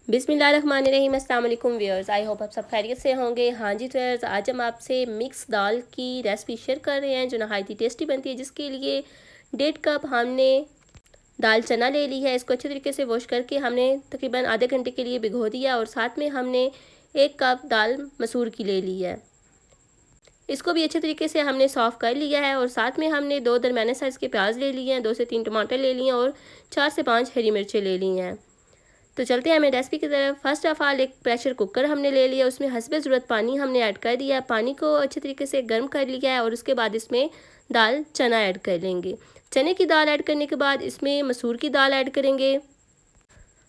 बिस्मिल्लाहिर्रहमानिर्रहीम। अस्सलाम वालेकुम व्यूअर्स, आई होप आप सब खैरियत से होंगे। हाँ जी व्यूअर्स, आज हम आपसे मिक्स दाल की रेसिपी शेयर कर रहे हैं जो नहायत ही टेस्टी बनती है। जिसके लिए 1.5 कप हमने दाल चना ले ली है। इसको अच्छे तरीके से वॉश करके हमने तकरीबन आधे घंटे के लिए भिगो दिया। और साथ में हमने 1 कप दाल मसूर की ले ली है। इसको भी अच्छे तरीके से हमने सॉफ़ कर लिया है। और साथ में हमने 2 दरमियाने साइज़ के प्याज ले लिए हैं, 2 से 3 टमाटर ले लिए हैं और 4 से 5 हरी मिर्चें ले ली हैं। तो चलते हैं हमें रेसिपी की तरफ। फर्स्ट ऑफ ऑल एक प्रेशर कुकर हमने ले लिया, उसमें हस्बे ज़रूरत पानी हमने ऐड कर दिया। पानी को अच्छे तरीके से गर्म कर लिया है और उसके बाद इसमें दाल चना ऐड कर लेंगे। चने की दाल ऐड करने के बाद इसमें मसूर की दाल ऐड करेंगे।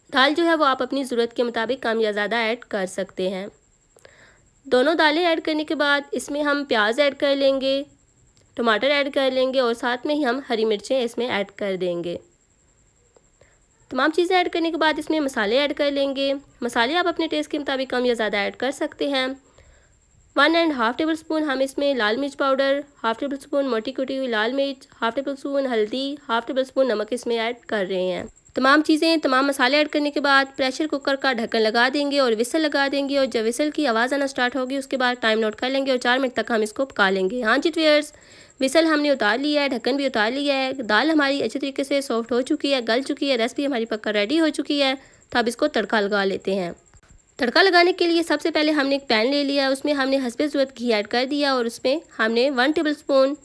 दाल जो है वो आप अपनी ज़रूरत के मुताबिक कम या ज़्यादा ऐड कर सकते हैं। दोनों दालें ऐड करने के बाद इसमें हम प्याज ऐड कर लेंगे, टमाटर ऐड कर लेंगे और साथ में ही हम हरी मिर्चें इसमें ऐड कर देंगे। तमाम चीज़ें ऐड करने के बाद इसमें मसाले ऐड कर लेंगे। मसाले आप अपने टेस्ट के मुताबिक कम या ज़्यादा ऐड कर सकते हैं। 1.5 टेबल स्पून हम इसमें लाल मिर्च पाउडर, 1/2 टेबल स्पून मोटी कुटी हुई लाल मिर्च, 1/2 टेबल स्पून हल्दी, 1/2 टेबल स्पून नमक इसमें ऐड कर रहे हैं। तमाम मसाले ऐड करने के बाद प्रेशर कुकर का ढक्कन लगा देंगे और विसल लगा देंगे। और जब विसल की आवाज़ आना स्टार्ट होगी उसके बाद टाइम नोट कर लेंगे और 4 मिनट तक हम इसको पका लेंगे। हाँ जी व्यूअर्स, विसल हमने उतार लिया है, ढक्कन भी उतार लिया है। दाल हमारी अच्छी तरीके से सॉफ्ट हो चुकी है, गल चुकी है, रेसिपी हमारी पक्का रेडी हो चुकी है। तो अब इसको तड़का लगा लेते हैं। तड़का लगाने के लिए सबसे पहले हमने एक पैन ले लिया, उसमें हमने हस्बे ज़रूरत घी ऐड कर दिया और उसमें हमने 1 टेबल स्पून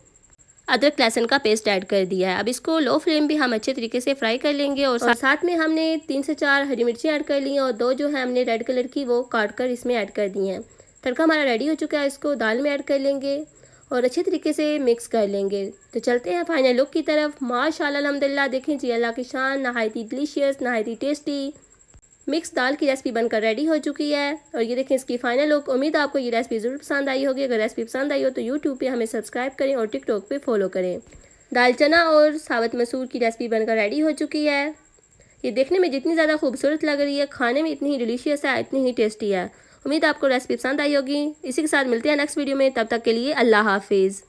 अदरक लहसुन का पेस्ट ऐड कर दिया है। अब इसको लो फ्लेम पे हम अच्छे तरीके से फ्राई कर लेंगे। और साथ में हमने 3 से 4 हरी मिर्ची ऐड कर ली हैं और 2 जो है हमने रेड कलर की वो काट कर इसमें ऐड कर दी हैं। तड़का हमारा रेडी हो चुका है, इसको दाल में ऐड कर लेंगे और अच्छे तरीके से मिक्स कर लेंगे। तो चलते हैं फाइनल लुक की तरफ। माशाल्लाह अल्हम्दुलिल्लाह, देखें जी अल्लाह की शान, नहायत ही डिलीशियस, नहायत ही टेस्टी मिक्स दाल की रेसिपी बनकर रेडी हो चुकी है। और ये देखें इसकी फाइनल लुक। उम्मीद है आपको ये रेसिपी ज़रूर पसंद आई होगी। अगर रेसिपी पसंद आई हो तो यूट्यूब पे हमें सब्सक्राइब करें और टिकटॉक पे फॉलो करें। दाल चना और साबुत मसूर की रेसिपी बनकर रेडी हो चुकी है। ये देखने में जितनी ज़्यादा खूबसूरत लग रही है, खाने में इतनी ही डिलीशियस है, इतनी ही टेस्टी है। उम्मीद है आपको रेसिपी पसंद आई होगी। इसी के साथ मिलते हैं नेक्स्ट वीडियो में, तब तक के लिए अल्लाह हाफिज़।